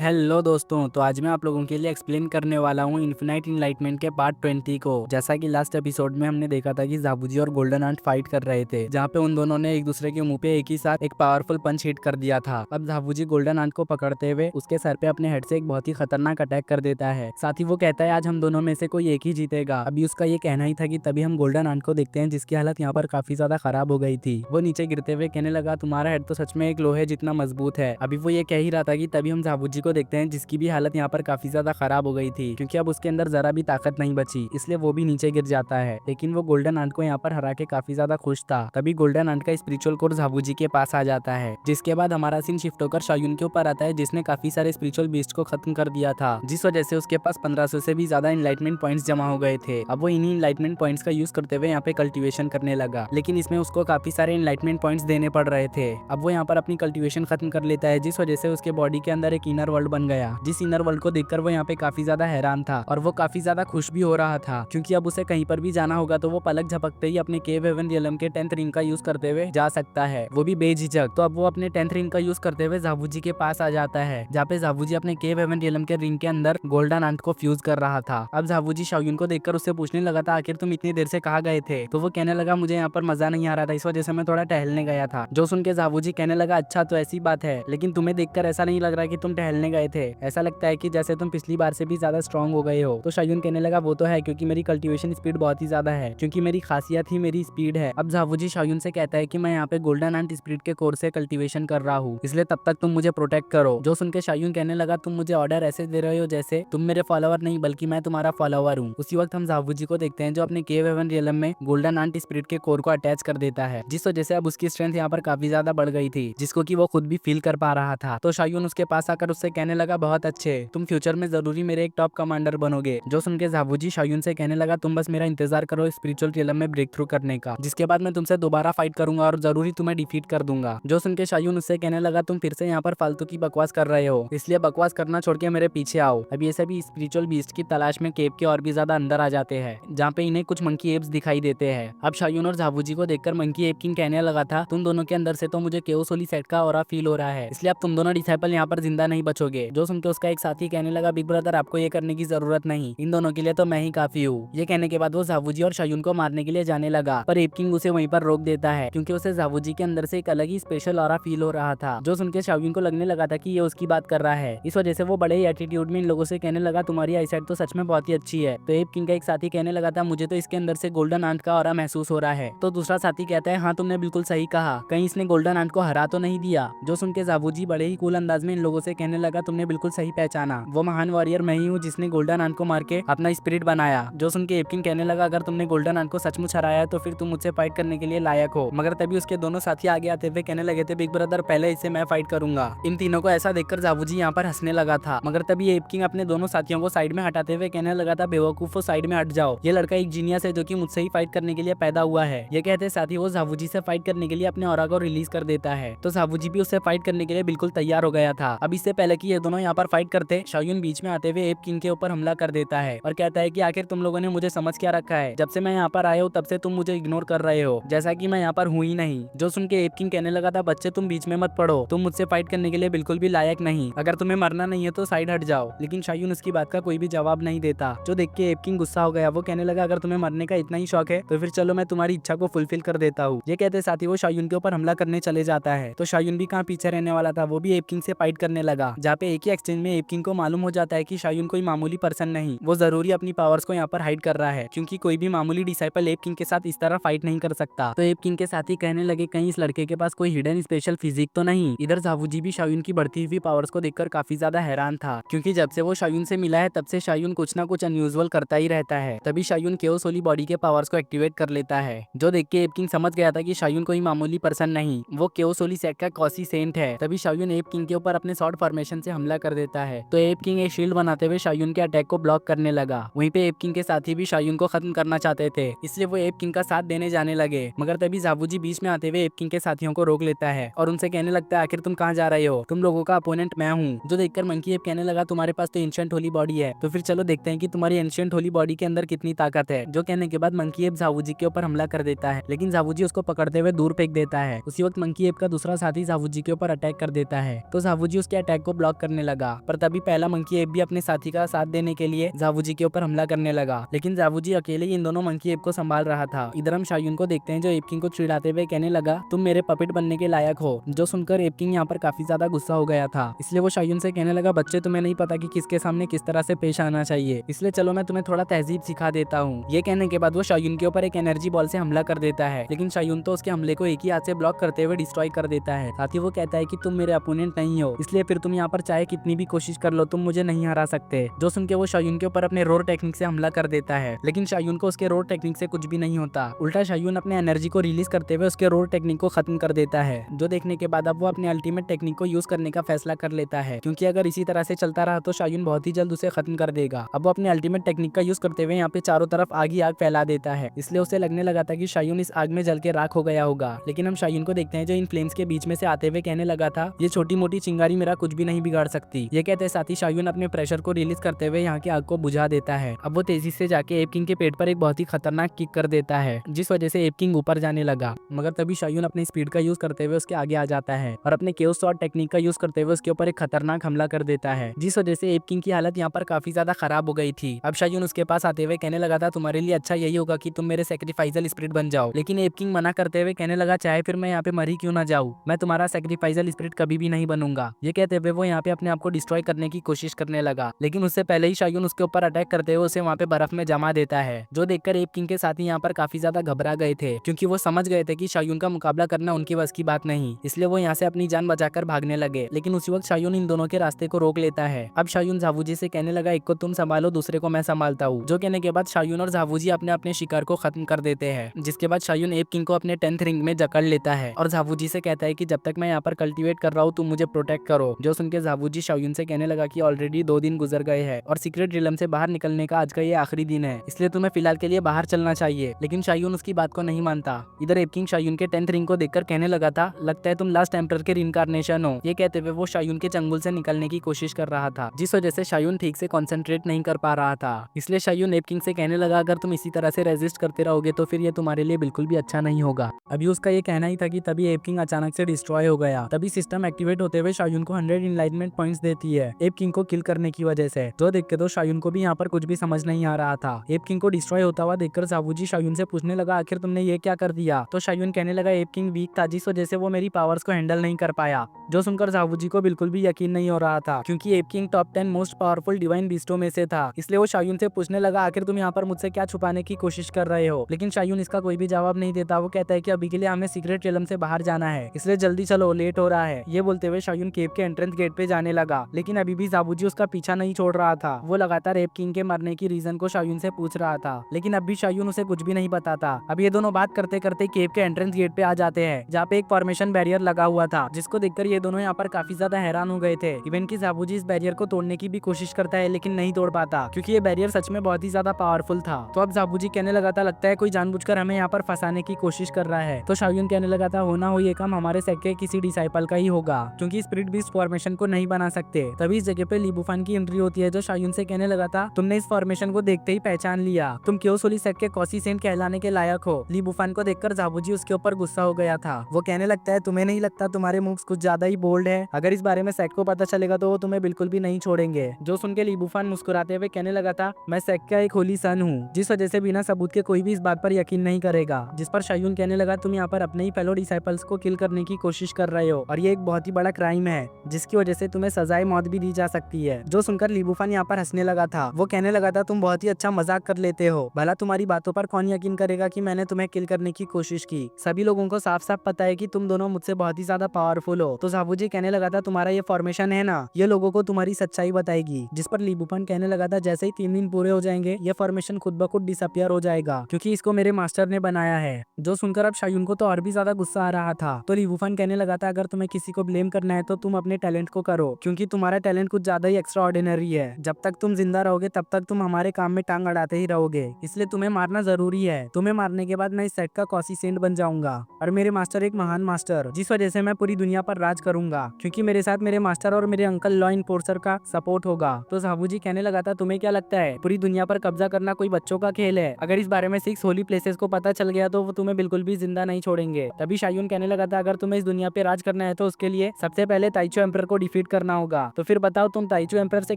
Hello दोस्तों, तो आज मैं आप लोगों के लिए एक्सप्लेन करने वाला हूँ इन्फिनाइट इनलाइटमेंट के पार्ट 20 को। जैसा कि लास्ट एपिसोड में हमने देखा था कि ज़ाबूजी और गोल्डन आंट फाइट कर रहे थे, जहाँ पे उन दोनों ने एक दूसरे के मुंह पे एक ही साथ एक पावरफुल पंच हिट कर दिया था। अब ज़ाबूजी गोल्डन आंट को पकड़ते हुए उसके सर पे अपने हेड से एक बहुत ही खतरनाक अटैक कर देता है। साथ ही वो कहता है आज हम दोनों में से कोई एक ही जीतेगा। अभी उसका ये कहना ही था कि तभी हम गोल्डन आंट को देखते हैं, जिसकी हालत यहाँ पर काफी ज्यादा खराब हो गई थी। वो नीचे गिरते हुए कहने लगा तुम्हारा हेड तो सच में एक लोहे जितना मजबूत है। अभी वो ये कह ही रहा था कि तभी हम ज़ाबूजी को देखते हैं, जिसकी भी हालत यहाँ पर काफी ज्यादा खराब हो गई थी, क्योंकि अब उसके अंदर जरा भी ताकत नहीं बची, इसलिए वो भी नीचे गिर जाता है। लेकिन वो गोल्डन आंट को यहाँ पर हरा के काफी ज्यादा खुश था। तभी गोल्डन आंट का स्पिरिचुअल कोर ज़ाबूजी के पास आ जाता है, जिसके बाद हमारा सीन शिफ्ट होकर शायून के ऊपर आता है, जिसने काफी सारे स्पिरिचुअल बीस्ट को खत्म कर दिया था, जिस वजह से उसके पास 1500 से भी ज्यादा इनलाइटमेंट पॉइंट्स जमा हो गए थे। अब वो इन्हीं इनलाइटमेंट पॉइंट्स का यूज करते हुए यहाँ पे कल्टीवेशन करने लगा, लेकिन इसमें उसको काफी सारे इनलाइटमेंट पॉइंट्स देने पड़ रहे थे। अब वो यहाँ पर अपनी कल्टीवेशन खत्म कर लेता है, जिस वजह से उसके बॉडी के अंदर एक इनर वर्ल्ड बन गया, जिस इनर वर्ल्ड को देखकर वो यहाँ पे काफी ज्यादा हैरान था और वो काफी ज्यादा खुश भी हो रहा था, क्योंकि अब उसे कहीं पर भी जाना होगा तो वो पलक झपकते ही अपने केव हेवन रियलम के 10th रिंग का यूज करते हुए जा सकता है, वो भी बेझिझक। तो अब वो अपने 10th रिंग का यूज करते हुए ज़ाबूजी के पास आ जाता है, जहाँ पे ज़ाबूजी अपने केव हेवन रियलम के रिंग के अंदर गोल्डन आंट को फ्यूज कर रहा था। अब ज़ाबूजी शाओयुन को देखकर उससे पूछने लगा था आखिर तुम इतनी देर से कहाँ गए थे। तो वो कहने लगा मुझे यहाँ पर मजा नहीं आ रहा था, इस वजह से मैं थोड़ा टहलने गया था। जो सुन के ज़ाबूजी कहने लगा अच्छा तो ऐसी बात है, लेकिन तुम्हें देखकर ऐसा नहीं लग रहा कि तुम टहलने गए थे, ऐसा लगता है कि जैसे तुम पिछली बार से भी ज्यादा स्ट्रांग हो गए हो। तो शायून कहने लगा वो तो है, क्योंकि मेरी कल्टीवेशन स्पीड बहुत ही ज्यादा है, क्योंकि मेरी खासियत ही मेरी स्पीड है। अब ज़ाबूजी शायून से कहता है कि मैं यहाँ पे गोल्डन आंट स्पीड के कोर से कल्टीवेशन कर रहा हूँ, इसलिए तब तक तुम मुझे प्रोटेक्ट करो। जो सुन के शायून कहने लगा तुम मुझे ऑर्डर ऐसे दे रहे हो जैसे तुम मेरे फॉलोअर नहीं बल्कि मैं तुम्हारा फॉलोअर हूँ। उसी वक्त हम ज़ाबूजी को देखते हैं जो अपने केव हेवन रियलम में गोल्डन आंट स्पिरिट के कोर को अटैच कर देता है, जिस वजह से अब उसकी स्ट्रेंथ यहाँ पर काफी ज्यादा बढ़ गई थी, जिसको कि वो खुद भी फील कर पा रहा था। तो शायून उसके पास आकर उससे कहने लगा बहुत अच्छे, तुम फ्यूचर में जरूरी मेरे एक टॉप कमांडर बनोगे। जो सुन के ज़ाबूजी शायून से कहने लगा तुम बस मेरा इंतजार करो स्पिरिचुअल रियलम में ब्रेक थ्रू करने का, जिसके बाद मैं तुमसे दोबारा फाइट करूंगा और जरूरी तुम्हें डिफीट कर दूंगा। जो सुन के शायून उससे कहने लगा तुम फिर से यहाँ पर फालतू की बकवास कर रहे हो, इसलिए बकवास करना छोड़ के मेरे पीछे आओ। अब ये सभी स्पिरिचुअल बीस्ट की तलाश में केव के और भी ज्यादा अंदर आ जाते हैं, जहाँ पे इन्हें कुछ मंकी एप्स दिखाई देते हैं। अब शायून और ज़ाबूजी को देखकर मंकी एप किंग कहने लगा था तुम दोनों के अंदर से तो मुझे केओसोली सेट का ऑरा फील हो रहा है, इसलिए अब तुम दोनों डिसाइपल यहाँ पर जिंदा नहीं बचोगे। जो सुन के उसका एक साथी कहने लगा बिग ब्रदर आपको ये करने की जरूरत नहीं, इन दोनों के लिए तो मैं ही काफी हूँ। ये कहने के बाद वो ज़ाबूजी और शायून को मारने के लिए जाने लगा, पर एप किंग उसे वहीं पर रोक देता है, क्योंकि उसे ज़ाबूजी के अंदर से एक अलग ही स्पेशल ऑरा फील हो रहा था। जो सुन के शायून को लगने लगा था कि ये उसकी बात कर रहा है, इस वजह से वो बड़े ही एटीट्यूड में इन लोगों से कहने लगा तुम्हारी आईसाइट तो सच में बहुत ही अच्छी है। तो एप किंग का एक साथी कहने लगा था मुझे तो इसके अंदर से गोल्डन आंट का ऑरा महसूस हो रहा है। तो दूसरा साथी कहता है हाँ तुमने बिल्कुल सही कहा, कहीं इसने गोल्डन आंट को हरा तो नहीं दिया। जो सुन के ज़ाबूजी बड़े ही कूल अंदाज में इन लोगों से कहने लगा तुमने बिल्कुल सही पहचाना, वो महान वॉरियर मैं ही हूँ जिसने गोल्डन आंट को मार के अपना स्पिरिट बनाया। जो सुन के एप किंग कहने लगा अगर तुमने गोल्डन आंट को सचमुच हराया है तो फिर तुम मुझसे फाइट करने के लिए लायक हो। मगर तभी उसके दोनों साथी आगे आते हुए कहने लगे थे बिग ब्रदर पहले इससे मैं फाइट करूंगा। इन तीनों को ऐसा देखकर ज़ाबूजी यहाँ पर हंसने लगा था, मगर तभी एप किंग अपने दोनों साथियों को साइड में हटाते हुए कहने लगा था बेवकूफो साइड में हट जाओ, ये लड़का एक जीनियस है जो कि मुझसे ही फाइट करने के लिए पैदा हुआ है। ये कहते साथ ही वो ज़ाबूजी से फाइट करने के लिए अपने ऑरा को रिलीज कर देता है। तो ज़ाबूजी भी उससे फाइट करने के लिए बिल्कुल तैयार हो गया था। अब इससे पहले कि ये दोनों यहाँ पर फाइट करते शायून बीच में आते हुए एप किंग के ऊपर हमला कर देता है और कहता है कि आखिर तुम लोगों ने मुझे समझ क्या रखा है, जब से मैं यहाँ पर आया हूँ तब से तुम मुझे इग्नोर कर रहे हो, जैसा कि मैं यहाँ पर हूँ ही नहीं। जो सुन के एप किंग कहने लगा था बच्चे तुम बीच में मत पड़ो, तुम मुझसे फाइट करने के लिए बिल्कुल भी लायक नहीं, अगर तुम्हें मरना नहीं है तो साइड हट जाओ। लेकिन शायून उसकी बात का कोई भी जवाब नहीं देता। जो देख के एप किंग गुस्सा हो गया, वो कहने लगा अगर तुम्हें मरने का इतना ही शौक है तो फिर चलो मैं तुम्हारी इच्छा को फुलफिल कर देता हूँ। ये कहते साथ ही वो शायून के ऊपर हमला करने चले जाता है। तो शायून भी कहाँ पीछे रहने वाला था, वो भी एप किंग से फाइट करने लगा, जहाँ पे एक ही एक्सचेंज में एप किंग को मालूम हो जाता है कि शायून कोई मामूली पर्सन नहीं, वो जरूरी अपनी पावर्स को यहाँ पर हाइड कर रहा है, क्योंकि कोई भी मामूली डिसाइपल एप किंग के साथ इस तरह फाइट नहीं कर सकता। तो एप किंग के साथ ही कहने लगे कहीं इस लड़के के पास कोई हिडन स्पेशल फिजिक तो नहीं। इधर ज़ाबूजी भी शायून की बढ़ती हुई पावर्स को देखकर काफी ज्यादा हैरान था, क्योंकि जब से वो शायून से मिला है तब से शायून कुछ ना कुछ अनयूजुअल करता ही रहता है। तभी शायून केओसोली बॉडी के पावर्स को एक्टिवेट कर लेता है। जो देख के एप किंग समझ गया था कि शायून कोई मामूली पर्सन नहीं, वो केओसोली सेट का कॉसी सेंट है। तभी शायून एप किंग के ऊपर अपने शॉर्ट फॉर्मेशन से हमला कर देता है। तो एप किंग एक शील्ड बनाते हुए शायून के अटैक को ब्लॉक करने लगा। वहीं पे एप किंग के साथी भी शायून को खत्म करना चाहते थे, इसलिए वो एप किंग का साथ देने जाने लगे। मगर तभी ज़ाबूजी बीच में आते हुए एप किंग के साथियों को रोक लेता है और उनसे कहने लगता है आखिर तुम कहाँ जा रहे हो, तुम लोगों का अपोनेंट मैं हूँ। जो देखकर मंकी एप कहने लगा तुम्हारे पास तो एंशिएंट होली बॉडी है, तो फिर चलो देखते हैं कि तुम्हारी एंशिएंट होली बॉडी के अंदर कितनी ताकत है। जो कहने के बाद मंकी एप ज़ाबूजी के ऊपर हमला कर देता है, लेकिन ज़ाबूजी उसको पकड़ते हुए दूर फेंक देता है। उसी वक्त मंकी एप का दूसरा साथी ज़ाबूजी के ऊपर अटैक कर देता है। तो ज़ाबूजी उसके अटैक को ब्लॉक ब्लॉक करने लगा। पर तभी पहला मंकी एप भी अपने साथी का साथ देने के लिए जावूजी के ऊपर हमला करने लगा, लेकिन जावूजी अकेले ही इन दोनों मंकी एप को संभाल रहा था। इधर हम शायून को देखते हैं जो एप किंग को चिढ़ाते हुए कहने लगा, तुम मेरे पपेट बनने के लायक हो। जो सुनकर एप किंग यहाँ पर काफी ज्यादा गुस्सा हो गया था, इसलिए वो शायून से कहने लगा, बच्चे तुम्हें नहीं पता कि किसके सामने किस तरह से पेश आना चाहिए, इसलिए चलो मैं तुम्हें थोड़ा तहजीब सिखा देता हूँ। ये कहने के बाद वो शायून के ऊपर एक एनर्जी बॉल से हमला कर देता है, लेकिन शायून तो उसके हमले को एक ही हाथ से ब्लॉक करते हुए डिस्ट्रॉय कर देता है। साथ ही वो कहता है कि तुम मेरे अपोनेंट नहीं हो, इसलिए फिर तुम यहाँ पर चाहे कितनी भी कोशिश कर लो, तुम मुझे नहीं हरा सकते। जो सुन के वो शायून के ऊपर अपने रोर टेक्निक से हमला कर देता है, लेकिन शायून को उसके रोर टेक्निक से कुछ भी नहीं होता। उल्टा शायून अपने एनर्जी को रिलीज करते हुए उसके रोर टेक्निक को खत्म कर देता है। जो देखने के बाद अब वो अपने अल्टीमेट टेक्निक को यूज करने का फैसला कर लेता है, क्योंकि अगर इसी तरह से चलता रहा तो शायून बहुत ही जल्द उसे खत्म कर देगा। अब वो अपने अल्टीमेट टेक्निक का यूज करते हुए यहाँ पे चारों तरफ आग ही आग फैला देता है, इसलिए उसे लगने लगा था कि शायून इस आग में जल के राख हो गया होगा। लेकिन हम शायून को देखते हैं जो इन फ्लेम्स के बीच में से आते हुए कहने लगा था, ये छोटी मोटी चिंगारी मेरा कुछ भी नहीं बिगाड़ सकती। ये कहते साथ ही शायून अपने प्रेशर को रिलीज करते हुए यहाँ की आग को बुझा देता है। अब वो तेजी से जाके एप किंग के पेट पर एक बहुत ही खतरनाक किक कर देता है, जिस वजह से एप किंग ऊपर जाने लगा। मगर तभी शायून अपनी स्पीड का यूज करते हुए उसके आगे आ जाता है और अपने केओस शॉट टेक्निक का यूज करते हुए उसके ऊपर एक खतरनाक हमला कर देता है, जिस वजह से एप किंग की हालत यहाँ पर काफी ज्यादा खराब हो गई थी। अब शायून उसके पास आते हुए कहने लगा था, तुम्हारे लिए अच्छा यही होगा कि तुम मेरे सैक्रिफाइजल स्पिरिट बन जाओ। लेकिन एप किंग मना करते हुए कहने लगा, चाहे फिर मैं यहाँ पे मरी क्यों ना जाऊँ, मैं तुम्हारा सैक्रिफाइजल स्पिरिट कभी भी नहीं बनूंगा। ये कहते हुए वो यहाँ पे अपने आप को डिस्ट्रॉय करने की कोशिश करने लगा, लेकिन उससे पहले ही शायून उसके ऊपर अटैक करते हुए उसे वहाँ पे बर्फ में जमा देता है। जो देखकर एप किंग के साथी यहाँ पर काफी ज्यादा घबरा गए थे, क्योंकि वो समझ गए थे कि शायून का मुकाबला करना उनकी बस की बात नहीं, इसलिए वो यहाँ से अपनी जान बचाकर भागने लगे। लेकिन उसी वक्त शायून इन दोनों के रास्ते को रोक लेता है। अब शायून जावूजी से कहने लगा, एक को तुम संभालो, दूसरे को मैं संभालता हूँ। जो कहने के बाद शायून और जावूजी अपने अपने शिकार को खत्म कर देते हैं, जिसके बाद शायून एप किंग को अपने 10th रिंग में जकड़ लेता है और जावूजी से कहता है कि जब तक मैं यहाँ पर कल्टीवेट कर रहा हूँ तुम मुझे प्रोटेक्ट करो। जो सुन के जावूजी शायून से कहने लगा कि ऑलरेडी 2 दिन गुजर गए हैं और सीक्रेट रिलम से बाहर निकलने का आज का ये आखिरी दिन है, इसलिए तुम्हें फिलहाल के लिए बाहर चलना चाहिए। लेकिन शायून उसकी बात को नहीं मानता। इधर एप किंग शायून के 10th रिंग को देखकर कहने लगा था, लगता है तुम लास्ट एम्परर के रिइंकार्नेशन हो। ये कहते हुए वो शायून के चंगुल से निकलने की कोशिश कर रहा था, जिस वजह से शायून ठीक से कॉन्सेंट्रेट नहीं कर पा रहा था। इसलिए शायून एप किंग से कहने लगा, अगर तुम इसी तरह से रेजिस्ट करते रहोगे तो फिर ये तुम्हारे लिए बिल्कुल भी अच्छा नहीं होगा। अभी उसका ये कहना ही था कि तभी एप किंग अचानक से डिस्ट्रॉय हो गया। तभी सिस्टम एक्टिवेट होते हुए शायून को 100 इनलाइटमेंट पॉइंट्स देती है एप किंग को किल करने की वजह से। जो देख के तो शायून को भी यहाँ पर कुछ भी समझ नहीं आ रहा था। एप किंग को डिस्ट्रॉय होता हुआ देखकर जावूजी शायून से पूछने लगा, आखिर तुमने ये क्या कर दिया? तो शायून कहने लगा, एप किंग वीक था, जिस वजह से वो मेरी पावर्स को हैंडल नहीं कर पाया। जो सुनकर जावूजी को बिल्कुल भी यकीन नहीं हो रहा था, क्योंकि ape king top 10 most powerful divine बीस्टों में से था। इसलिए वो शायून से पूछने लगा, आखिर तुम यहाँ पर मुझसे क्या छुपाने की कोशिश कर रहे हो? लेकिन शायून इसका कोई भी जवाब नहीं देता। वो कहता है कि अभी के लिए हमें सीक्रेट रिलम से बाहर जाना है, इसलिए जल्दी चलो, लेट हो रहा है। ये बोलते हुए शायून केव के एंट्रेंस गेट पे जाने लगा, लेकिन अभी भी जावूजी उसका पीछा नहीं छोड़ रहा था। वो लगातार एप किंग के मरने की रीजन को शायून से पूछ रहा था, लेकिन अब भी शायून उसे कुछ भी नहीं बताता। अब ये दोनों बात करते करते केव के एंट्रेंस गेट पे आ जाते हैं, जहाँ पे एक फॉर्मेशन बैरियर लगा हुआ था, जिसको देखकर ये दोनों यहाँ पर काफी ज्यादा हैरान हो गए थे। इवन की जावूजी इस बैरियर को तोड़ने की भी कोशिश करता है, लेकिन नहीं तोड़ पाता, क्योंकि ये बैरियर सच में बहुत ही ज्यादा पावरफुल था। तो अब जावूजी कहने लगा था, लगता है कोई जानबूझकर हमें यहाँ पर फंसाने की कोशिश कर रहा है। तो शायून कहने लगा था, होना हो ये काम हमारे सेक्ट के किसी डिसाइपल का ही होगा, क्योंकि स्पिरिट बीस्ट फॉर्मेशन को नहीं बना सकते। तभी इस जगह पे लीबुफान की एंट्री होती है, जो शायून से कहने लगा था, तुमने इस फॉर्मेशन को देखते ही पहचान लिया, तुम क्योसोली सेक्ट के कॉसी सेंट कहलाने के लायक हो। लीबुफान को देखकर जावूजी उसके ऊपर गुस्सा हो गया था। वो कहने लगता है, तुम्हें नहीं लगता तुम्हारे मूव्स कुछ ज्यादा ही बोल्ड है? अगर इस बारे में सेक्ट को पता चलेगा तो वो तुम्हें बिल्कुल भी नहीं छोड़ेंगे। जो सुन के लीबुफान मुस्कुराते हुए कहने लगा था, मैं सेक्ट का एक होली सन हूँ, जिस वजह से बिना सबूत के कोई भी इस बात पर यकीन नहीं करेगा। जिस पर शायून कहने लगा, तुम यहाँ पर अपने ही फेलो डिसाइपल्स को किल करने की कोशिश कर रहे हो, और ये एक बहुत ही बड़ा क्राइम है, जिसकी वजह से तुम्हें सजाए मौत भी दी जा सकती है। जो सुनकर लीबुफान यहाँ पर हंसने लगा था। वो कहने लगा था, तुम बहुत ही अच्छा मजाक कर लेते हो, भला तुम्हारी बातों पर कौन यकीन करेगा कि मैंने तुम्हें किल करने की कोशिश की? सभी लोगों को साफ साफ पता है कि तुम दोनों मुझसे बहुत ही ज्यादा पावरफुल हो। तो जावूजी कहने लगा था, तुम्हारा ये फॉर्मेशन है ना, ये लोगों को तुम्हारी सच्चाई बताएगी। जिस पर लीबुफान कहने लगा था, जैसे ही 3 दिन पूरे हो जाएंगे ये फॉर्मेशन खुद ब खुद डिसअपियर हो जाएगा, क्योंकि इसको मेरे मास्टर ने बनाया है। जो सुनकर अब शायून को तो और भी ज्यादा गुस्सा आ रहा था। तो लीबुफान कहने लगा था, अगर तुम्हें किसी को ब्लेम करना है तो तुम अपने टैलेंट को करो, क्योंकि तुम्हारा टैलेंट कुछ ज्यादा ही एक्स्ट्रा ऑर्डिनरी है। जब तक तुम जिंदा रहोगे तब तक तुम हमारे काम में टांग अड़ाते ही रहोगे, इसलिए तुम्हें मारना जरूरी है। तुम्हें मारने के बाद मैं इस सेट का कॉसी सेंट बन जाऊंगा, और मेरे मास्टर एक महान मास्टर, जिस वजह से मैं पूरी दुनिया पर राज करूंगा, क्योंकि मेरे साथ मेरे मास्टर और मेरे अंकल लॉ इन्फोर्सर का सपोर्ट होगा। तो जावूजी कहने लगा था, तुम्हें क्या लगता है पूरी दुनिया पर कब्जा करना कोई बच्चों का खेल है? अगर इस बारे में 6 होली प्लेसेस को पता चल गया तो वो तुम्हें बिल्कुल भी जिंदा नहीं छोड़ेंगे। तभी शायून कहने लगा था, अगर तुम्हें इस दुनिया पे राज करना है तो उसके लिए सबसे पहले ताइचो एम्परर को डिफीट डिफीट करना होगा। तो फिर बताओ तुम ताइचू एम्पर से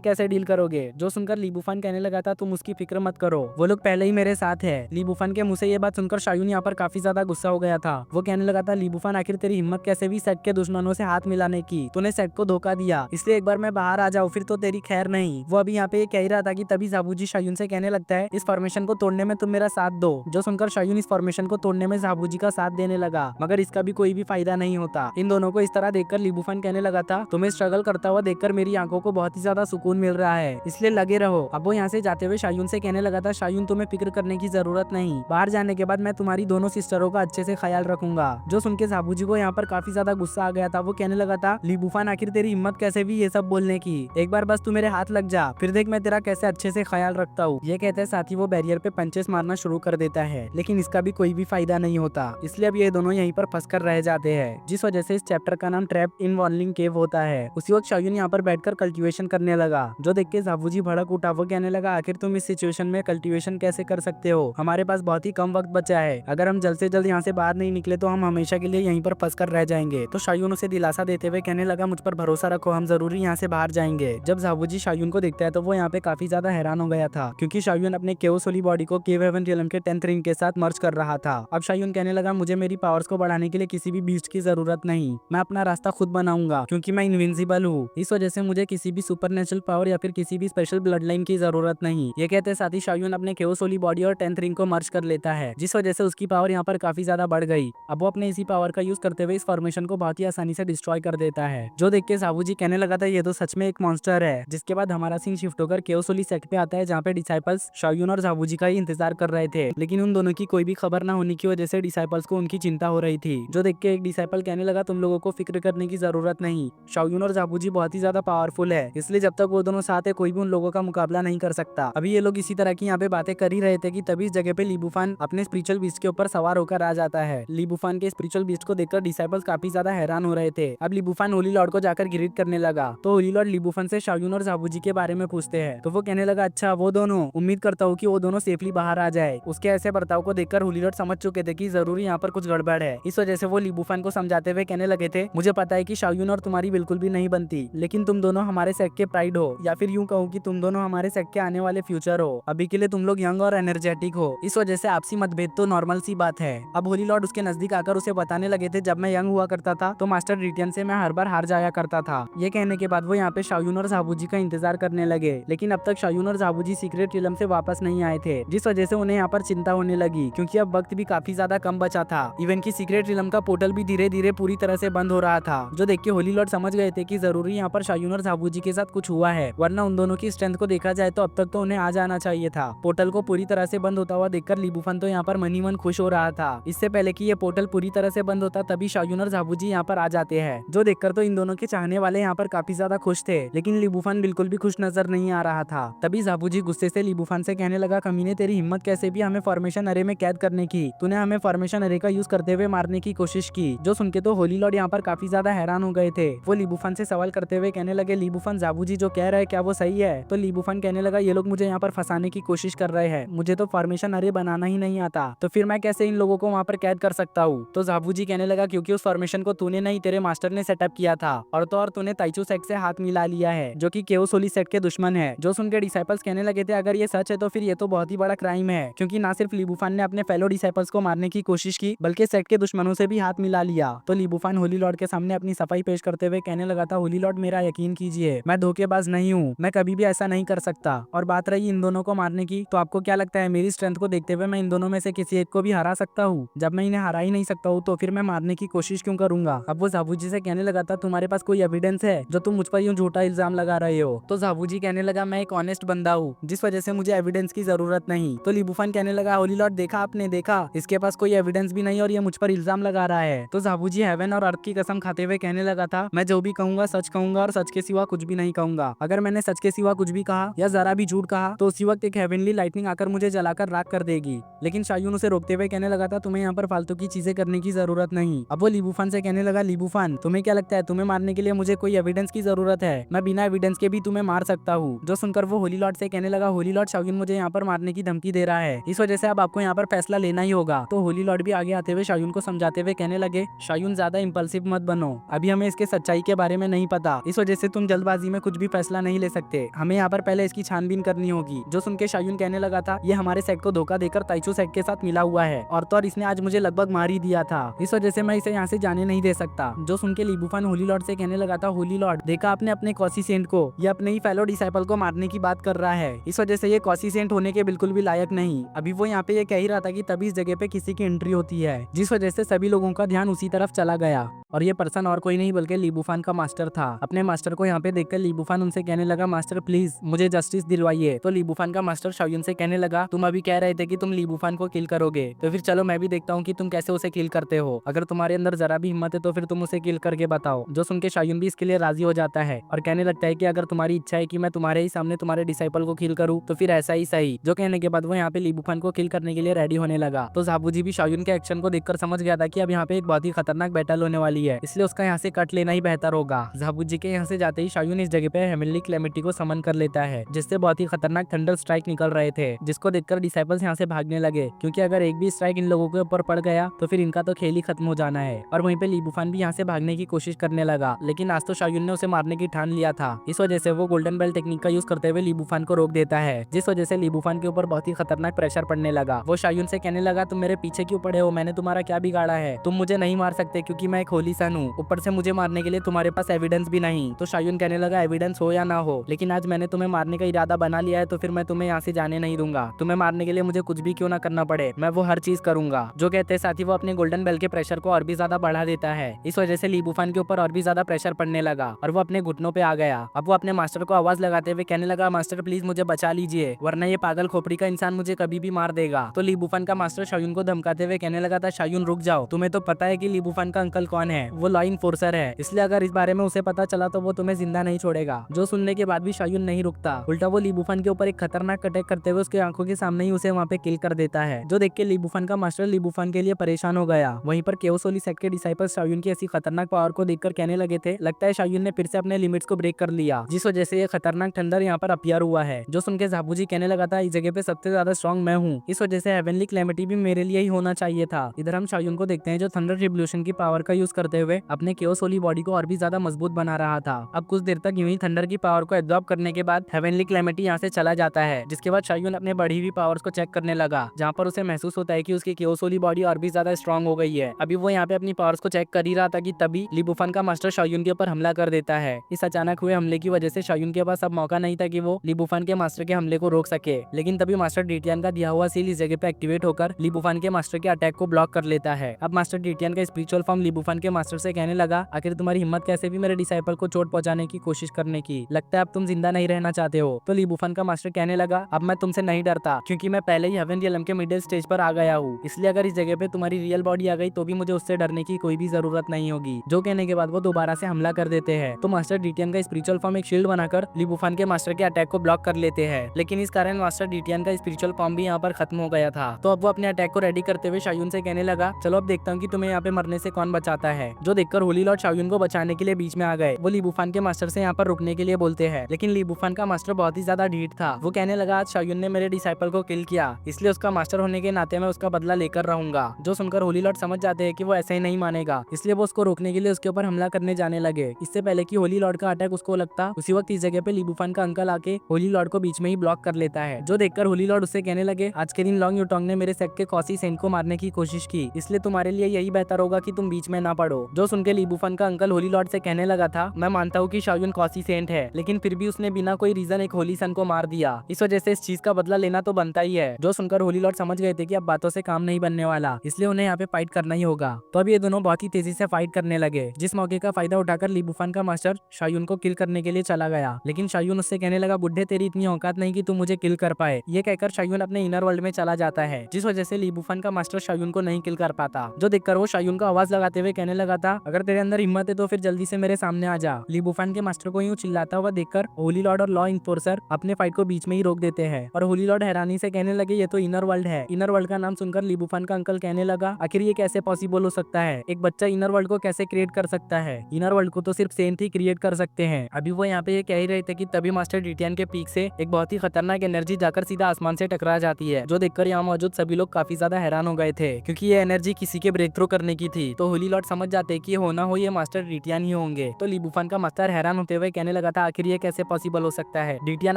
कैसे डील करोगे। जो सुनकर ली बुफान कहने लगा था तुम उसकी फिक्र मत करो, वो लोग पहले ही मेरे साथ है। ली बुफान के मुंह से ये बात सुनकर शायून यहाँ पर काफी ज्यादा गुस्सा हो गया था। वो कहने लगा था ली बुफान आखिर तेरी हिम्मत कैसे भी सेट के दुश्मनों से हाथ मिलाने की, तूने सेट को धोखा दिया, इसलिए एक बार मैं बाहर आ जाऊँ फिर तो तेरी खैर नहीं। वो अभी यहाँ पे कह ही रहा था कि तभी जाबूजी शायून से कहने लगता है इस फॉर्मेशन को तोड़ने में तुम मेरा साथ दो। जो सुनकर शायून इस फॉर्मेशन को तोड़ने में जाबूजी का साथ देने लगा, मगर इसका भी कोई भी फायदा नहीं होता। इन दोनों को इस तरह देखकर ली बुफान कहने लगा था तुम्हें स्ट्रगल करता हुआ देखकर मेरी आंखों को बहुत ही ज्यादा सुकून मिल रहा है, इसलिए लगे रहो। अब वो यहाँ से जाते हुए शायून से कहने लगा था शायून तुम्हें फिक्र करने की जरूरत नहीं, बाहर जाने के बाद मैं तुम्हारी दोनों सिस्टरों का अच्छे से ख्याल रखूंगा। जो सुन के जाबूजी को यहाँ पर काफी ज्यादा गुस्सा आ गया था। वो कहने लगा था ली बुफान आखिर तेरी हिम्मत कैसे भी ये सब बोलने की, एक बार बस तू मेरे हाथ लग जा फिर देख मैं तेरा कैसे अच्छे से ख्याल रखता हूँ। ये कहते हैं साथ ही वो बैरियर पे पंचेस मारना शुरू कर देता है, लेकिन इसका भी कोई भी फायदा नहीं होता, इसलिए अब ये दोनों यहीं पर फंसकर रह जाते हैं, जिस वजह से इस चैप्टर का नाम ट्रैप इन वॉर्निंग केव होता है। उसी वक्त शायून यहाँ पर बैठकर कल्टीवेशन करने लगा, जो देख के जाबूजी भड़क उठा। वो कहने लगा आखिर तुम इस सिचुएशन में कल्टीवेशन कैसे कर सकते हो, हमारे पास बहुत ही कम वक्त बचा है, अगर हम जल्द से जल्द यहाँ से बाहर नहीं निकले तो हम हमेशा के लिए यहीं पर फंसकर रह जाएंगे। तो शायून उसे दिलासा देते हुए कहने लगा मुझ पर भरोसा रखो, हम जरूरी यहाँ से बाहर जाएंगे। जब जाबूजी शायून को देखता है तो वो यहाँ पे काफी ज्यादा हैरान हो गया था, क्योंकि शायून अपने केओस होली बॉडी को केव हेवन रियलम के 10th रिंग के साथ मर्ज कर रहा था। अब शायून कहने लगा मुझे मेरी पावर्स को बढ़ाने के लिए किसी भी बीस्ट की जरूरत नहीं, मैं अपना रास्ता खुद बनाऊंगा, क्योंकि मैं इनविंसिबल हूँ, इस वजह से मुझे किसी भी सुपरनेचुरल पावर या फिर किसी भी स्पेशल ब्लड लाइन की जरूरत नहीं। ये कहते साथ ही शायून अपने केओस होली बॉडी और 10th रिंग को मर्ज कर लेता है, जिस वजह से उसकी पावर यहाँ पर काफी ज्यादा बढ़ गई। अब वो अपने इसी पावर का यूज करते हुए इस फॉर्मेशन को बहुत ही आसानी से डिस्ट्रॉय कर देता है। जो देख के जाबूजी कहने लगा था ये तो सच में एक मॉन्स्टर है। जिसके बाद हमारा सीन शिफ्ट होकर केओस होली सेट पे आता है, जहाँ पे डिसाइपल्स शायून और जाबूजी का ही इंतजार कर रहे थे, लेकिन उन दोनों की कोई भी खबर न होने की वजह से डिसाइपल्स को उनकी चिंता हो रही थी। जो देख के एक डिसाइपल कहने लगा तुम लोगों को फिक्र करने की जरूरत नहीं, शायून और जाबूजी बहुत ही ज्यादा पावरफुल है, इसलिए जब तक वो दोनों साथ है कोई भी उन लोगों का मुकाबला नहीं कर सकता। अभी ये लोग इसी तरह की यहाँ पे बातें कर ही रहे थे कि तभी इस जगह पे ली बुफान अपने स्पिरिचुअल बीस्ट के ऊपर सवार होकर आ जाता है। ली बुफान के स्पिरिचुअल बीस्ट को देखकर डिसाइपल्स काफी ज्यादा हैरान हो रहे थे। अब ली बुफान होली लॉर्ड को जाकर ग्रीट करने लगा, तो होली लॉर्ड ली बुफान से शायून और जाबूजी के बारे में पूछते हैं, तो वो कहने लगा अच्छा वो दोनों, उम्मीद करता हूँ कि वो दोनों सेफली बाहर आ जाए। उसके ऐसे बर्ताव को देखकर होली लॉर्ड समझ चुके थे कि जरूरी यहाँ पर कुछ गड़बड़ है, इस वजह से वो ली बुफान को समझाते हुए कहने लगे थे मुझे पता है कि शायून और तुम्हारी बिल्कुल भी नहीं बनती, लेकिन तुम दोनों हमारे सेक्ट के प्राइड हो, या फिर यूं कहूँ कि तुम दोनों हमारे सेक्ट के आने वाले फ्यूचर हो। अभी के लिए तुम लोग यंग और एनर्जेटिक हो, इस वजह से आपसी मतभेद तो नॉर्मल सी बात है। अब होली लॉर्ड उसके नजदीक आकर उसे बताने लगे थे जब मैं यंग हुआ करता था तो मास्टर रिटियन से मैं हर बार हार जाया करता था। ये कहने के बाद वो यहाँ पे शायून और जाबूजी का इंतजार करने लगे, लेकिन अब तक शायून और जाबूजी सीक्रेट रियलम से वापस नहीं आए थे, जिस वजह से उन्हें यहाँ पर चिंता होने लगी, क्योंकि अब वक्त भी काफी ज्यादा कम बचा था। इवन की सीक्रेट रियलम का पोर्टल भी धीरे धीरे पूरी तरह से बंद हो रहा था। जो देख के होली लॉर्ड समझ गए थे कि जरूरी यहाँ पर शायून और जाबूजी के साथ कुछ हुआ है, वरना उन दोनों की स्ट्रेंथ को देखा जाए तो अब तक तो उन्हें आ जाना चाहिए था। पोर्टल को पूरी तरह से बंद होता हुआ देखकर ली बुफान तो यहाँ पर मन ही मन खुश हो रहा था। इससे पहले कि ये पोर्टल पूरी तरह से बंद होता तभी शायून और जाबूजी यहाँ पर आ जाते हैं, जो देखकर तो इन दोनों के चाहने वाले यहाँ पर काफी ज्यादा खुश थे, लेकिन ली बुफान बिल्कुल भी खुश नजर नहीं आ रहा था। तभी जाबूजी गुस्से से ली बुफान से कहने लगा कमीने तेरी हिम्मत कैसे भी हमें फॉर्मेशन अरे में कैद करने की, तूने हमें फॉर्मेशन अरे का यूज करते हुए मारने की कोशिश की। जो सुन के तो होली लॉर्ड यहाँ पर काफी ज्यादा हैरान हो गए थे। वो ली बुफान से सवाल करते हुए कहने लगे ली बुफान जाबूजी जो कह रहे हैं क्या वो सही है। तो ली बुफान कहने लगा ये लोग मुझे यहाँ पर फंसाने की कोशिश कर रहे हैं, मुझे तो फॉर्मेशन अरे बनाना ही नहीं आता, तो फिर मैं कैसे इन लोगों को वहाँ पर कैद कर सकता हूँ। तो जाबूजी कहने लगा क्योंकि उस फॉर्मेशन को तूने नहीं तेरे मास्टर ने सेटअप किया था, और तो और तूने ताइचू सेक्ट से हाथ मिला लिया है जो कि केओस होली सेक्ट के दुश्मन है। जो सुन के डिसाइपल्स कहने लगे थे अगर ये सच है तो फिर ये तो बहुत ही बड़ा क्राइम है, क्योंकि ना सिर्फ ली बुफान ने अपने फेलो डिसाइपल्स को मारने की कोशिश की बल्कि सेक्ट के दुश्मनों से भी हाथ मिला लिया। तो ली बुफान होली लॉर्ड के सामने अपनी सफाई पेश करते हुए कहने लगा था होली लॉर्ड मेरा यकीन कीजिए, मैं धोखेबाज नहीं हूँ, मैं कभी भी ऐसा नहीं कर सकता। और बात रही इन दोनों को मारने की, तो आपको क्या लगता है मेरी स्ट्रेंथ को देखते हुए मैं इन दोनों में से किसी एक को भी हरा सकता हूँ? जब मैं इन्हें हरा ही नहीं सकता हूँ तो फिर मैं मारने की कोशिश क्यों करूंगा? अब वो जाबूजी से कहने लगा था तुम्हारे पास कोई एविडेंस है जो तुम मुझ पर यूं झूठा इल्जाम लगा रहे हो? तो जाबूजी कहने लगा मैं एक ऑनेस्ट बंदा हूँ, जिस वजह से मुझे एविडेंस की जरूरत नहीं। तो ली बुफान कहने लगा होली लॉर्ड देखा आपने, देखा इसके पास कोई एविडेंस भी नहीं और ये मुझ पर इल्जाम लगा रहा है। तो जाबूजी हेवन और अर्थ की कसम खाते हुए कहने लगा था मैं जो भी कहूंगा सच कहूंगा और सच के सिवा कुछ भी नहीं कहूंगा। अगर मैंने सच के सिवा कुछ भी कहा या जरा भी झूठ कहा तो उसी वक्त एक हेवनली लाइटनिंग आकर मुझे जलाकर राख कर देगी। लेकिन शायून उसे रोकते हुए कहने लगा था तुम्हें यहाँ पर फालतू की चीजें करने की जरूरत नहीं। अब वो ली बुफान से कहने लगा ली बुफान तुम्हें क्या लगता है तुम्हें मारने के लिए मुझे कोई एविडेंस की जरूरत है? मैं बिना एविडेंस के भी तुम्हें मार सकता हूँ। जो सुनकर वो होली लॉर्ड से कहने लगा होली लॉर्ड शायून मुझे यहाँ पर मारने की धमकी दे रहा है, इस वजह से अब आपको यहाँ पर फैसला लेना ही होगा। तो होली लॉर्ड भी आगे आते हुए शायून को समझाते हुए कहने लगे शायून ज्यादा इंपल्सिव मत बनो, अभी हमें इसके सच्चाई के बारे में नहीं पता, इस वजह से तुम जल्दबाजी में कुछ भी फैसला नहीं ले सकते। हमें यहाँ पर पहले इसकी छानबीन करनी होगी। जो सुन के शायून कहने लगा था, ये हमारे सेट को धोखा देकर ताइचू सेट के साथ मिला हुआ है और तो और इसने आज मुझे लगभग मार ही दिया था, इस वजह से मैं इसे यहाँ से जाने नहीं दे सकता। जो सुन के ली बुफान होली लॉर्ड से कहने लगा था, होली लॉर्ड देखा आपने अपने कॉसी सेंट को, ये अपने ही फेलो डिसाइपल को मारने की बात कर रहा है, इस वजह से ये कॉसी सेंट होने के बिल्कुल भी लायक नहीं। अभी वो यहाँ पे ये कह ही रहा था कि तभी इस जगह पे किसी की एंट्री होती है, जिस वजह से सभी लोगों का ध्यान उसी तरफ चला गया और ये पर्सन और कोई नहीं बल्कि ली बुफान का मास्टर था। अपने मास्टर को यहाँ पे देखकर ली बुफान उनसे कहने लगा, मास्टर प्लीज मुझे जस्टिस दिलवाइए। तो ली बुफान का मास्टर शाओयुन से कहने लगा, तुम अभी कह रहे थे कि तुम ली बुफान को किल करोगे, तो फिर चलो मैं भी देखता हूँ कि तुम कैसे उसे किल करते हो। अगर तुम्हारे अंदर जरा भी हिम्मत है तो फिर तुम उसे किल करके बताओ। जो सुन के शाओयुन भी इसके लिए राजी हो जाता है और कहने लगता है कि अगर तुम्हारी इच्छा है कि मैं तुम्हारे ही सामने तुम्हारे डिसाइपल को किल करूँ तो फिर ऐसा ही सही। जो कहने के बाद वो यहाँ पे ली बुफान को किल करने के लिए रेडी होने लगा। तो ज़ाबूजी भी शाओयुन के एक्शन को देखकर समझ गया था कि अब यहाँ पे एक बहुत ही खतरनाक बैटल होने वाली है, इसलिए उसका यहाँ से कट लेना ही बेहतर होगा। ज़ाबूजी के यहाँ से जाते ही शाओयुन इस जगह पे हेवनली कैलेमिटी को समन कर लेता है, जिससे बहुत ही खतरनाक थंडर स्ट्राइक निकल रहे थे, जिसको देखकर डिसाइपल्स यहाँ से भागने लगे, क्योंकि अगर एक भी स्ट्राइक इन लोगों के ऊपर पड़ गया तो फिर इनका तो खेल ही खत्म हो जाना है। और वहीं पे ली बुफान भी यहाँ से भागने की कोशिश करने लगा, लेकिन आज तो शाओयुन ने उसे मारने की ठान लिया था, इस वजह से वो गोल्डन बेल टेक्निक का यूज करते हुए ली बुफान को रोक देता है, जिस वजह से ली बुफान के ऊपर बहुत ही खतरनाक प्रेशर पड़ने लगा। वो शाओयुन से कहने लगा, तुम मेरे पीछे क्यों पड़े हो, मैंने तुम्हारा क्या बिगाड़ा है, तुम मुझे नहीं मार सकते क्योंकि मैं एक होली सन हूँ, ऊपर से मुझे मारने के लिए तुम्हारे पास एविडेंस भी नहीं। तो शाओयुन कहने लगा, एविडेंस हो या ना हो, लेकिन आज मैंने तुम्हें मारने का इरादा बना लिया है, तो फिर मैं तुम्हें यहाँ से जाने नहीं दूंगा। तुम्हें मारने के लिए मुझे कुछ भी क्यों ना करना पड़े, मैं वो हर चीज करूंगा। जो कहते हैं साथ ही वो अपने गोल्डन बेल के प्रेशर को और भी ज्यादा बढ़ा देता है, इस वजह से ली बुफान के ऊपर और भी ज्यादा प्रेशर पड़ने लगा और वो अपने घुटनों पे आ गया। अब वो अपने मास्टर को आवाज लगाते हुए कहने लगा, मास्टर प्लीज मुझे बचा लीजिए, वरना ये पागल खोपड़ी का इंसान मुझे कभी भी मार देगा। तो ली बुफान का मास्टर शाओयुन को धमकाते हुए कहने लगा था, शाओयुन रुक जाओ, तुम्हें तो पता है कि ली बुफान का अंकल कौन है, वो लॉ इन्फोर्सर है, इसलिए अगर इस बारे में उसे पता चला तो वो तुम्हें जिंदा नहीं छोड़ेगा। जो सुनने के बाद भी शाओयुन नहीं रुकता, उल्टा वो ली बुफान के ऊपर एक खतरनाक अटैक करते हुए उसके आंखों के सामने ही उसे वहाँ पे किल कर देता है। जो देख के ली बुफान का मास्टर ली बुफान के लिए परेशान हो गया। वहीं पर केओस होली सेट के डिसाइपल्स शाओयुन की ऐसी खतरनाक पावर को देखकर कहने लगे थे, लगता है शाओयुन ने फिर से अपने लिमिट्स को ब्रेक कर लिया, जिस वजह से ये खतरनाक थंडर यहाँ पर अपीयर हुआ है। जो सुन के ज़ाबूजी कहने लगा था, इस जगह पे सबसे ज्यादा स्ट्रॉन्ग मैं हूँ, इस वजह से हेवनली कैलेमिटी भी मेरे लिए ही होना चाहिए था। इधर हम शाओयुन को देखते हैं जो थंडर रिवोल्यूशन की पावर का यूज करते हुए अपने केओस होली बॉडी को और भी ज्यादा मजबूत बना रहा था। अब कुछ देर तक यूं ही थंडर की पावर को एब्जॉर्ब करने के बाद हेवनली कैलेमिटी यहाँ से चला जाता है, जिसके बाद शाओयुन अपने बढ़ी हुई पावर्स को चेक करने लगा, जहाँ पर उसे महसूस होता है कि उसकी केओस होली बॉडी और भी ज्यादा स्ट्रॉन्ग हो गई है। अभी वो यहाँ पे अपनी पावर्स को चेक कर ही रहा था कि तभी ली बुफान का मास्टर शाओयुन के ऊपर हमला कर देता है। इस अचानक हुए हमले की वजह से शाओयुन के पास अब मौका नहीं था कि वो ली बुफान के मास्टर के हमले को रोक सके, लेकिन तभी मास्टर डीटियन का दिया हुआ सील इस जगह पे एक्टिवेट होकर ली बुफान के मास्टर के अटैक को ब्लॉक कर लेता है। अब मास्टर डीटियन का स्पिरिचुअल फॉर्म ली बुफान के मास्टर से कहने लगा, आखिर तुम्हारी हिम्मत कैसे भी मेरे डिसाइपल को चोट पहुंचाने की कोशिश करने की, लगता है अब तुम जिंदा नहीं रहना चाहते हो। तो ली बुफान का मास्टर कहने लगा, अब मैं तुमसे नहीं डरता क्योंकि मैं पहले ही हेवन रियलम के मिडिल स्टेज पर आ गया हूँ, इसलिए अगर इस जगह पे तुम्हारी रियल बॉडी आ गई तो भी मुझे उससे डरने की कोई भी जरूरत नहीं होगी। जो कहने के बाद वो दोबारा से हमला कर देते हैं। तो मास्टर डीटियन का स्पिरिचुअल फॉर्म एक शील्ड बनाकर ली बुफान के मास्टर के अटैक को ब्लॉक कर लेते हैं, लेकिन इस कारण मास्टर डीटियन का स्पिरिचुअल फॉर्म भी यहाँ पर खत्म हो गया था। तो अब वो अपने अटैक को रेडी करते हुए शाओयुन से कहने लगा, चलो अब देखता हूँ कि तुम्हें यहाँ पे मरने से कौन बचाता है। जो देखकर होली लॉर्ड शाओयुन को बचाने के लिए बीच में आ गए। वो ली बुफान के मास्टर से यहाँ पर रुकने के लिए बोलते हैं, लेकिन ली बुफान का मास्टर बहुत ही ज्यादा ढीठ था। वो कहने लगा, आज शाओयुन ने मेरे डिसाइपल को किल किया, इसलिए उसका मास्टर होने के नाते मैं उसका बदला लेकर रहूंगा। जो सुनकर होली लॉर्ड समझ जाते हैं कि वो ऐसे ही नहीं मानेगा, इसलिए वो उसको रोकने के लिए उसके ऊपर हमला करने जाने लगे। इससे पहले कि होली लॉर्ड का अटैक उसको लगता, उसी वक्त इस जगह पे ली बुफान का अंकल आके होली लॉर्ड को बीच में ही ब्लॉक कर लेता है। जो देखकर होली लॉर्ड उससे कहने लगे, आज के दिन लॉन्ग यूटोंग ने मेरे सेट के कॉसी सेंट को मारने की कोशिश की, इसलिए तुम्हारे लिए यही बेहतर होगा कि तुम बीच में ना पड़ो। जो सुनकर ली बुफान का अंकल होली लॉर्ड से कहने लगा था, मैं मानता हूँ कि शाओयुन कॉसी सेंट है, लेकिन फिर भी उसने बिना कोई रीजन एक होली सन को मार दिया, इस वजह से इस चीज का बदला लेना तो बनता ही है। जो सुनकर होली लॉर्ड समझ गए थे कि अब बातों से काम नहीं बनने वाला, इसलिए उन्हें यहाँ पे फाइट करना ही होगा। तो अब ये दोनों बहुत ही तेजी से फाइट करने लगे, जिस मौके का फायदा उठाकर ली बुफान का मास्टर शाओयुन को किल करने के लिए चला गया, लेकिन शाओयुन उससे कहने लगा, बुड्ढे तेरी इतनी औकात नहीं कि तू मुझे किल कर पाए। ये कहकर शाओयुन अपने इनर वर्ल्ड में चला जाता है, जिस वजह से ली बुफान का मास्टर शाओयुन को नहीं किल कर पाता। जो देखकर वो शाओयुन को आवाज लगाते हुए कहने लगा था, अगर तेरे अंदर हिम्मत है तो फिर जल्दी से मेरे सामने आ जा। ली बुफान के मास्टर को यूं चिल्लाता हुआ देखकर होली लॉर्ड और लॉ इन्फोर्सर अपने फाइट को बीच में ही रोक देते हैं और होली लॉर्ड हैरानी से कहने लगे, ये तो इनर वर्ल्ड है। इनर वर्ल्ड का नाम सुनकर ली बुफान का अंकल कहने लगा, आखिर ये कैसे पॉसिबल हो सकता है, एक बच्चा इनर वर्ल्ड को कैसे क्रिएट कर सकता है, इनर वर्ल्ड को तो सिर्फ सेंट ही क्रिएट कर सकते हैं। अभी वो यहाँ पे ये कह ही रहे थे कि तभी मास्टर डीटियन के पीक से एक बहुत ही खतरनाक एनर्जी जाकर सीधा आसमान से टकरा जाती है, जो देखकर यहाँ मौजूद सभी लोग काफी ज्यादा हैरान हो गए थे, क्योंकि ये एनर्जी किसी के ब्रेक थ्रू करने की थी। तो होली लॉर्ड समझ जाते कि ये होना हो ये मास्टर डीटियन ही होंगे। लगे। तो लिबुफान का मास्टर हैरान होते हुए कहने लगा था आखिर ये कैसे पॉसिबल हो सकता है, डिटियन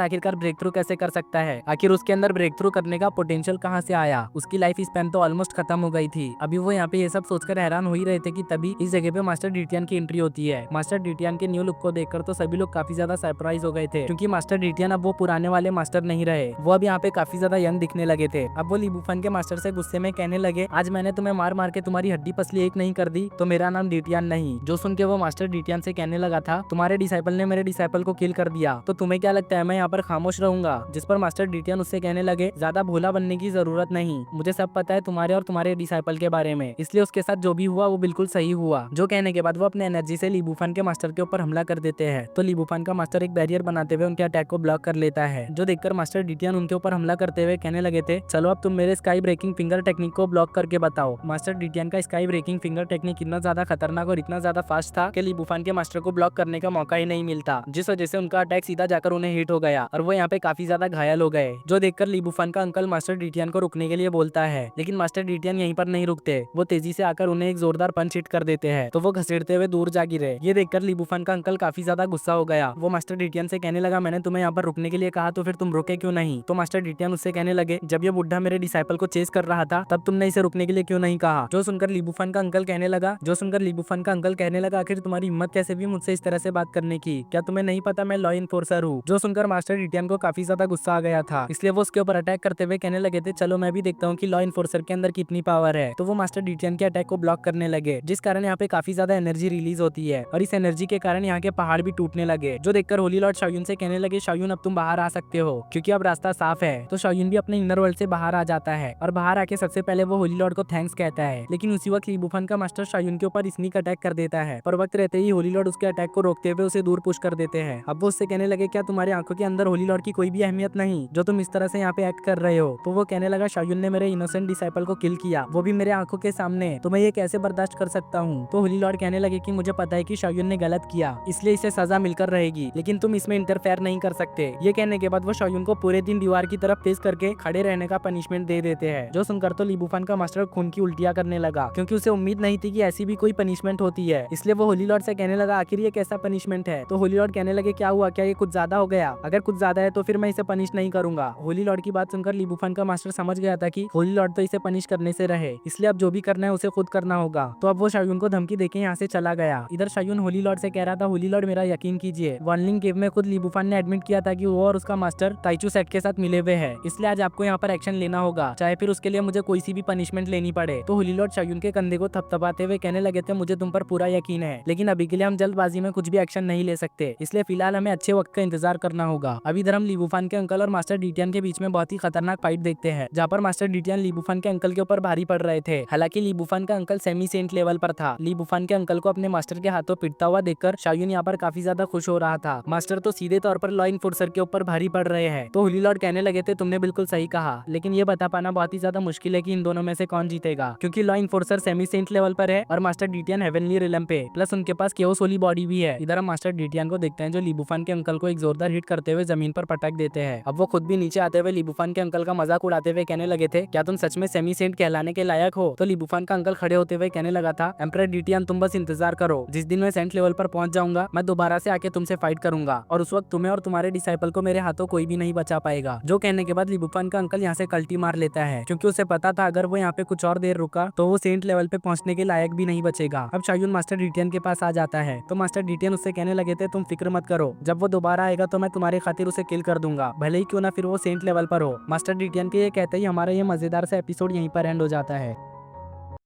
आखिरकार ब्रेक थ्रू कैसे कर सकता है, आखिर उसके अंदर ब्रेक थ्रू करने का पोटेंशियल कहाँ से आया, उसकी लाइफ स्पैन तो ऑलमोस्ट खत्म हो गई थी। अभी वो यहाँ पे ये सब सोचकर हैरान हो ही रहे थे कि तभी इस जगह पे मास्टर डिटियन की एंट्री होती है। मास्टर डिटियन के न्यू लुक को देखकर तो सभी लोग काफी ज्यादा सरप्राइज हो गए थे, क्योंकि मास्टर डिटियन अब वो पुराने वाले मास्टर नहीं रहे, वो अब यहाँ पे काफी ज्यादा यंग दिखने लगे थे। अब वो लिबुफान के मास्टर से गुस्से में कहने लगे आज मैंने तुम्हें मार मार के तुम्हारी हड्डी पसली एक नहीं कर दी तो मेरा नाम डिटियन नहीं। जो सुन के वो मास्टर डिटियन से कहने लगा था तुम्हारे डिसाइपल ने मेरे डिसाइपल को किल कर दिया तो तुम्हें क्या लगता है मैं यहाँ पर खामोश रहूंगा। जिस पर मास्टर डिटियन उससे कहने लगे ज्यादा भोला बनने की जरूरत नहीं, मुझे सब पता है तुम्हारे और तुम्हारे डिसाइपल के बारे में, इसलिए उसके साथ जो भी हुआ वो बिल्कुल सही हुआ। जो कहने के बाद वो अपने एनर्जी से लिबुफान के मास्टर के ऊपर हमला कर देते हैं। तो लिबुफान का मास्टर एक बैरियर बनाते हुए उनके अटैक को ब्लॉक कर लेता है, जो देखकर मास्टर डिटियन उनके ऊपर हमला करते हुए कहने लगे थे चलो अब तुम मेरे स्काई ब्रेकिंग फिंगर टेक्निक को ब्लॉक करके बताओ। मास्टर डिटियन का स्काई ब्रेकिंग फिंगर टेक्निक इतना ज्यादा खतरनाक और इतना ज्यादा फास्ट था कि लिबुफान के मास्टर को ब्लॉक करने का मौका ही नहीं मिलता, जिस वजह से उनका अटैक सीधा जाकर उन्हें हिट हो गया और वो यहाँ पे काफी ज्यादा घायल हो गए। जो देखकर लिबुफान का अंकल मास्टर डिटियन को रुकने के लिए बोलता है, लेकिन मास्टर डिटियन यहीं पर नहीं रुकते, वो तेजी से आकर उन्हें एक जोरदार पंच हिट कर देते हैं तो वो घसीटते हुए दूर जा गिरे। ये देखकर लिबुफान का अंकल काफी ज्यादा गुस्सा हो गया। वो मास्टर डिटियन से कहने लगा मैंने तुम्हें यहाँ पर रुकने के लिए कहा तो फिर तुम रुके क्यों नहीं। तो मास्टर डिटियन उससे कहने लगे जब ये बुढ़ा मेरे डिसाइपल को चेस कर रहा था तब तुमने इसे रुकने के लिए क्यों नहीं कहा। जो सुनकर लिबुफान का अंकल कहने लगा आखिर तुम्हारी हिम्मत कैसे भी मुझसे इस तरह से बात करने की, क्या तुम्हें नहीं पता मैं लॉ इन्फोर्सर हूँ। जो सुनकर मास्टर डिटियन को काफी ज्यादा गुस्सा आ गया था, इसलिए वो उसके ऊपर अटैक करते हुए कहने लगे थे चलो मैं भी देखता हूँ कि लॉ इन्फोर्सर के अंदर कितनी पावर है। तो वो मास्टर डिटियन के अटैक को ब्लॉक करने लगे, जिस कारण यहाँ पे काफी ज्यादा एनर्जी रिलीज होती है और इस एनर्जी के कारण यहाँ के पहाड़ भी टूटने लगे। जो देखकर होली लॉर्ड शाओयुन से कहने लगे शाओयुन अब तुम बाहर आ सकते हो क्योंकि अब रास्ता साफ है। तो शाओयुन भी अपने इनर वर्ल्ड से बाहर आ जाता है और बाहर आके सबसे पहले वो होली लॉर्ड को थैंक्स कहता है, लेकिन उसी वक्त लिबुफान का मास्टर शाओयुन के ऊपर स्नीक अटैक कर देता है और वक्त रहते ही होली लॉर्ड उसके अटैक को रोकते हुए उसे दूर पुश कर देते हैं। अब वो उससे कहने लगे क्या तुम्हारी आंखों के अंदर होली लॉर्ड की कोई भी अहमियत नहीं जो तुम इस तरह से यहाँ पे एक्ट कर रहे हो। तो वो कहने लगा शाओयुन ने मेरे इनोसेंट डिसाइपल को किल किया, वो भी मेरे आंखों के सामने, तो मैं ये कैसे बर्दाश्त कर सकता हूँ। तो होली लॉर्ड कहने लगे कि मुझे पता है कि शाओयुन ने गलत किया इसलिए इसे सजा मिलकर रहेगी, लेकिन तुम इसमें इंटरफेयर नहीं कर सकते। ये कहने के बाद वो शाओयुन को पूरे दिन दीवार की तरफ फेस करके खड़े रहने का पनिशमेंट दे देते हैं। जो सुनकर तो लिबुफान का मास्टर खून की उल्टियां करने लगा, क्योंकि उसे उम्मीद नहीं थी कि ऐसी भी कोई पनिशमेंट होती है। इसलिए वो होली लॉर्ड से कहने लगा आखिर ये कैसा पनिशमेंट है। तो होली लॉर्ड कहने लगे क्या हुआ, क्या ये कुछ ज्यादा हो गया, अगर कुछ ज्यादा है तो फिर मैं इसे पनिश नहीं करूंगा। होली लॉर्ड की बात सुनकर लिबुफान का मास्टर समझ गया था कि होली लॉर्ड तो इसे पनिश करने से रहे, इसलिए अब जो भी करना है उसे खुद करना होगा। तो अब वो शाओयुन को धमकी देके यहाँ से चला गया। इधर शाओयुन होली लॉर्ड से कह रहा था होली लॉर्ड मेरा यकीन कीजिए, वनलिंग केव में खुद लिबुफान ने एडमिट किया था कि वो और उसका मास्टर ताइचू सेट के साथ मिले हुए हैं, इसलिए आज आपको यहाँ पर एक्शन लेना होगा, चाहे फिर उसके लिए मुझे कोई सी भी पनिशमेंट लेनी पड़े। तो होली लॉर्ड शाओयुन के कंधे को थपथपाते हुए कहने लगे थे मुझे तुम पर पूरा यकीन है, लेकिन अभी के लिए हम जल्दबाजी में कुछ भी एक्शन नहीं ले सकते, इसलिए फिलहाल हमें अच्छे वक्त का इंतजार करना होगा। अभी इधर हम लिबुफान के अंकल और मास्टर डिटियन के बीच में बहुत ही खतरनाक फाइट देखते हैं, जहाँ पर मास्टर डिटियन लिबुफान के अंकल के ऊपर भारी पड़ रहे थे। हालांकि लिबुफान का अंकल सेमी सेंट लेवल पर था। लिबुफान के अंकल को अपने मास्टर के हाथों पिटता हुआ देखकर शाओयुन यहाँ पर काफी ज्यादा खुश हो रहा था। मास्टर तो सीधे तौर पर लॉ इन्फोर्सर के ऊपर भारी पड़ रहे हैं। तो होली लॉर्ड कहने लगे थे तुमने बिल्कुल सही कहा, लेकिन ये बता पाना बहुत ही ज्यादा मुश्किल है कि इन दोनों में से कौन जीतेगा, क्योंकि law enforcer semi saint level पर है और मास्टर डिटियन हेवनली रिलम पे, प्लस उनके पास केओस होली बॉडी भी है। इधर हम मास्टर डिटियन को देखते हैं जो लिबुफान के अंकल को एक जोरदार हिट करते हुए जमीन पर पटक देते हैं। अब वो खुद भी नीचे आते हुए लिबुफान के अंकल का मजाक उड़ाते हुए कहने लगे थे क्या तुम सच में सेमी सेंट कहलाने के लायक हो। तो लिबुफान का अंकल खड़े होते हुए कहने लगा था एम्परर डिटियन तुम बस इंतजार करो, जिस दिन मैं सेंट लेवल पर पहुंच जाऊंगा मैं दोबारा से आके तुमसे फाइट करूंगा और उस वक्त तुम्हें और तुम्हारे डिसाइपल को मेरे हाथों कोई भी नहीं बचा पाएगा। जो कहने के बाद लिबुफान का अंकल यहाँ से कल्टी मार लेता है, क्योंकि उसे पता था अगर वो यहाँ पे कुछ और देर रुका तो वो सेंट लेवल पे पहुंचने के लायक भी नहीं बचेगा। अब शाओयुन मास्टर डिटियन के पास आ जाता है, तो मास्टर डिटियन उससे कहने लगे थे तुम फिक्र मत करो, जब वो दोबारा आएगा तो मैं तुम्हारी खातिर उसे किल कर दूंगा, भले ही क्यों ना फिर वो सेंट लेवल पर हो। मास्टर डिटियन के ये कहते ही हमारा ये मजेदार सा एपिसोड यहीं पर एंड हो जाता है।